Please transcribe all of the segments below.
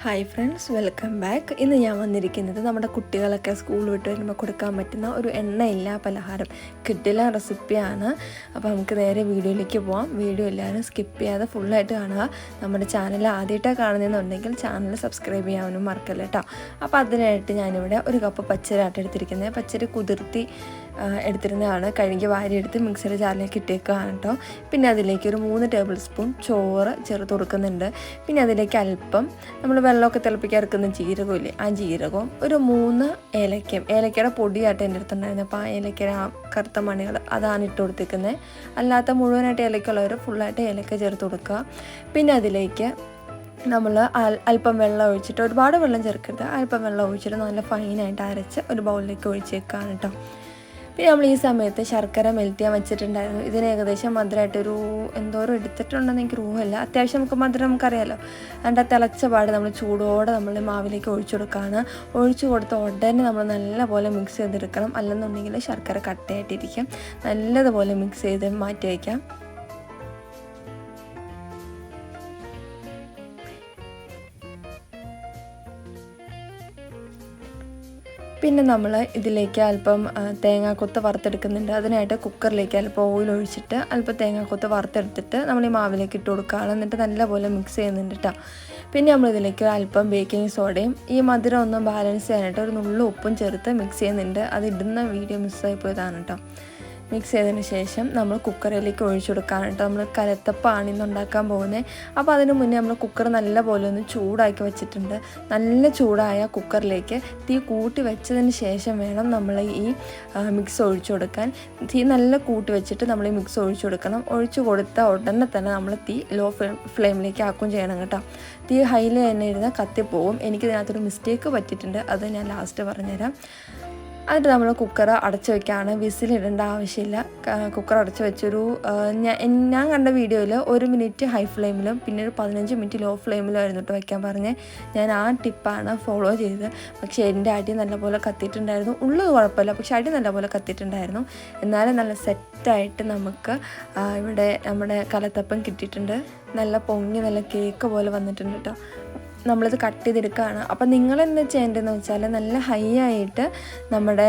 Hi friends, welcome back. ഇന്ന് ഞാൻ വന്നിരിക്കുന്നത് നമ്മുടെ കുട്ടികളൊക്കെ സ്കൂൾ വിട്ട് വരുമ്പോൾ കൊടുക്കാൻ പറ്റുന്ന ഒരു എണ്ണയില്ല പലഹാരം കിട്ടില്ല റെസിപ്പിയാണ്. അപ്പോൾ നമുക്ക് നേരെ വീഡിയോയിലേക്ക് പോകാം. വീഡിയോ എല്ലാവരും സ്കിപ്പ് ചെയ്യാതെ ഫുള്ളായിട്ട് കാണുക. നമ്മുടെ ചാനൽ ആദ്യമായിട്ടാണ് കാണുന്നതെന്നുണ്ടെങ്കിൽ ചാനൽ സബ്സ്ക്രൈബ് ചെയ്യാനും മറക്കല്ല കേട്ടോ. അപ്പോൾ അതിനായിട്ട് ഞാനിവിടെ ഒരു കപ്പ് പച്ചരി എടുത്തിരിക്കുന്നത്. പച്ചരി കുതിർത്തി എടുത്തിരുന്നതാണ്. കഴുകി വാരിയെടുത്ത് മിക്സിയുടെ ജാറിലേക്ക് ഇട്ടേക്കുകയാണ് കേട്ടോ. പിന്നെ അതിലേക്ക് ഒരു 3 ടേബിൾ സ്പൂൺ ചോറ് ചേർത്ത് കൊടുക്കുന്നുണ്ട്. പിന്നെ അതിലേക്ക് അല്പം നമ്മൾ വെള്ളമൊക്കെ തിളപ്പിക്കാൻ ഇറക്കുന്ന ജീരകമില്ലേ, ആ ജീരകവും ഒരു 3 ഏലക്കയുടെ പൊടിയായിട്ട് എൻ്റെ അടുത്തുണ്ടായിരുന്നു. അപ്പോൾ ആ ഏലക്കയുടെ കറുത്ത മണികൾ അതാണ് ഇട്ട് കൊടുത്തിരിക്കുന്നത്. അല്ലാത്ത മുഴുവനായിട്ട് ഏലക്കുള്ളവർ ഫുള്ളായിട്ട് ഏലക്ക ചേർത്ത് കൊടുക്കുക. പിന്നെ അതിലേക്ക് നമ്മൾ അല്പം വെള്ളം ഒഴിച്ചിട്ട്, ഒരുപാട് വെള്ളം ചേർക്കരുത്, അല്പം വെള്ളം ഒഴിച്ചിട്ട് നല്ല ഫൈനായിട്ട് അരച്ച് ഒരു ബൗളിലേക്ക് ഒഴിച്ചേക്കാണ് കേട്ടോ. പിന്നെ നമ്മൾ ഈ സമയത്ത് ശർക്കര മെൽറ്റ് ചെയ്യാൻ വെച്ചിട്ടുണ്ടായിരുന്നു. ഇതിന് ഏകദേശം മധുരമായിട്ടൊരു എന്തോരം എടുത്തിട്ടുണ്ടെന്ന് എനിക്ക് ഊഹമില്ല. അത്യാവശ്യം മധുരം നമുക്കറിയാമല്ലോ. അതിൻ്റെ തിളച്ച പാട് നമ്മൾ ചൂടോടെ നമ്മൾ മാവിലേക്ക് ഒഴിച്ചു കൊടുക്കുകയാണ്. ഒഴിച്ചു കൊടുത്ത ഉടനെ നമ്മൾ നല്ലപോലെ മിക്സ് ചെയ്തെടുക്കണം. അല്ലെന്നുണ്ടെങ്കിൽ ശർക്കര കട്ടയായിട്ടിരിക്കും. നല്ലതുപോലെ മിക്സ് ചെയ്ത് മാറ്റി വയ്ക്കാം. പിന്നെ നമ്മൾ ഇതിലേക്ക് അല്പം തേങ്ങാക്കൊത്ത് വറുത്തെടുക്കുന്നുണ്ട്. അതിനായിട്ട് കുക്കറിലേക്ക് അല്പം ഓയിൽ ഒഴിച്ചിട്ട് അല്പം തേങ്ങാക്കൊത്ത് വറുത്തെടുത്തിട്ട് നമ്മൾ ഈ മാവിലേക്ക് ഇട്ട് കൊടുക്കുകയാണ്. എന്നിട്ട് നല്ലപോലെ മിക്സ് ചെയ്യുന്നുണ്ട് കേട്ടോ. പിന്നെ നമ്മളിതിലേക്ക് അല്പം ബേക്കിംഗ് സോഡയും ഈ മധുരം ഒന്ന് ബാലൻസ് ചെയ്യാനായിട്ട് ഒരു നുള്ളു ഉപ്പും ചേർത്ത് മിക്സ് ചെയ്യുന്നുണ്ട്. അത് ഇടുന്ന വീഡിയോ മിസ്സായി പോയതാണ് കേട്ടോ. മിക്സ് ചെയ്തതിന് ശേഷം നമ്മൾ കുക്കറിലേക്ക് ഒഴിച്ചു കൊടുക്കാനായിട്ട് നമ്മൾ കലത്തപ്പാണ് ഇന്ന് ഉണ്ടാക്കാൻ പോകുന്നത്. അപ്പോൾ അതിന് മുന്നേ നമ്മൾ കുക്കർ നല്ലപോലെ ഒന്ന് ചൂടാക്കി വെച്ചിട്ടുണ്ട്. നല്ല ചൂടായ കുക്കറിലേക്ക് തീ കൂട്ടി വെച്ചതിന് ശേഷം വേണം നമ്മൾ ഈ മിക്സ് ഒഴിച്ചു കൊടുക്കാൻ. തീ നല്ല കൂട്ടി വെച്ചിട്ട് നമ്മൾ ഈ മിക്സ് ഒഴിച്ചു കൊടുക്കണം. ഒഴിച്ചു കൊടുത്ത ഉടനെ തന്നെ നമ്മൾ തീ ലോ ഫ്ലെയിമിലേക്ക് ആക്കുകയും ചെയ്യണം കേട്ടോ. തീ ഹൈയിൽ തന്നെ ഇരുന്ന് കത്തിപ്പോവും. എനിക്കിതിനകത്തൊരു മിസ്റ്റേക്ക് പറ്റിയിട്ടുണ്ട്, അത് ഞാൻ ലാസ്റ്റ് പറഞ്ഞുതരാം. എന്നിട്ട് നമ്മൾ കുക്കർ അടച്ചു വയ്ക്കുകയാണ്. വിസിലിടേണ്ട ആവശ്യമില്ല. കുക്കർ അടച്ചു വെച്ചൊരു ഞാൻ കണ്ട വീഡിയോയിൽ 1 മിനിറ്റ് ഹൈ ഫ്ലെയിമിലും പിന്നെ ഒരു 15 മിനിറ്റ് ലോ ഫ്ലെയിമിലും ആയിരുന്നു വയ്ക്കാൻ പറഞ്ഞ്. ഞാൻ ആ ടിപ്പാണ് ഫോളോ ചെയ്തത്. പക്ഷേ എൻ്റെ അടി നല്ലപോലെ കത്തിയിട്ടുണ്ടായിരുന്നു. ഉള്ളത് കുഴപ്പമില്ല, പക്ഷേ അടി നല്ലപോലെ കത്തിയിട്ടുണ്ടായിരുന്നു. എന്നാലും നല്ല സെറ്റായിട്ട് നമുക്ക് ഇവിടെ നമ്മുടെ കലത്തപ്പം കിട്ടിയിട്ടുണ്ട്. നല്ല പൊങ്ങി നല്ല കേക്ക് പോലെ വന്നിട്ടുണ്ട് കേട്ടോ. നമ്മളിത് കട്ട് ചെയ്തെടുക്കുകയാണ്. അപ്പം നിങ്ങളെന്താ ചെയ്യേണ്ടതെന്ന് വെച്ചാൽ നല്ല ഹൈ ആയിട്ട് നമ്മുടെ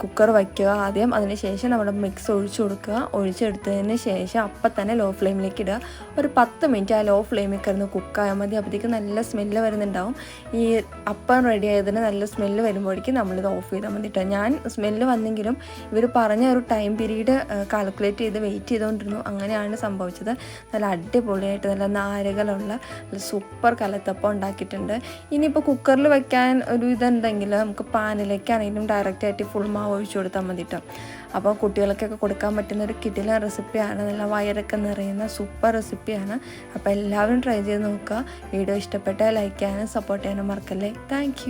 കുക്കർ വയ്ക്കുക ആദ്യം. അതിന് ശേഷം നമ്മുടെ മിക്സ് ഒഴിച്ചു കൊടുക്കുക. ഒഴിച്ചെടുത്തതിന് ശേഷം അപ്പം തന്നെ ലോ ഫ്ലെയിമിലേക്ക് ഇടുക. ഒരു 10 മിനിറ്റ് ആ ലോ ഫ്ലെയിമിൽ കിടന്ന് കുക്കായാൽ മതി. അപ്പോഴത്തേക്ക് നല്ല സ്മെല്ല് വരുന്നുണ്ടാവും. ഈ അപ്പം റെഡി ആയതിന് നല്ല സ്മെല്ല് വരുമ്പോഴേക്കും നമ്മളിത് ഓഫ് ചെയ്താൽ മതി കേട്ടോ. ഞാൻ സ്മെല്ല് വന്നെങ്കിലും ഇവർ പറഞ്ഞ ഒരു ടൈം പീരീഡ് കാൽക്കുലേറ്റ് ചെയ്ത് വെയിറ്റ് ചെയ്തുകൊണ്ടിരുന്നു. അങ്ങനെയാണ് സംഭവിച്ചത്. നല്ല അടിപൊളിയായിട്ട് നല്ല നാരുകളുള്ള നല്ല സൂപ്പർ കലത്തപ്പം ഉണ്ടാക്കിയിട്ടുണ്ട്. ഇനിയിപ്പോൾ കുക്കറിൽ വയ്ക്കാൻ ഒരു ഇതുണ്ടെങ്കിൽ നമുക്ക് പാനിലേക്കാണെങ്കിലും ഡയറക്റ്റായിട്ട് ഫുൾ മാവ് ഒഴിച്ചു കൊടുത്താൽ മതി കേട്ടോ. അപ്പോൾ കുട്ടികൾക്കൊക്കെ കൊടുക്കാൻ പറ്റുന്ന ഒരു കിടിലൻ റെസിപ്പിയാണ്. നല്ല വയറൊക്കെ നിറയുന്ന സൂപ്പർ റെസിപ്പിയാണ്. അപ്പോൾ എല്ലാവരും ട്രൈ ചെയ്ത് നോക്കുക. വീഡിയോ ഇഷ്ടപ്പെട്ടാൽ ലൈക്ക് ചെയ്യാനും സപ്പോർട്ട് ചെയ്യാനും മറക്കല്ലേ. താങ്ക്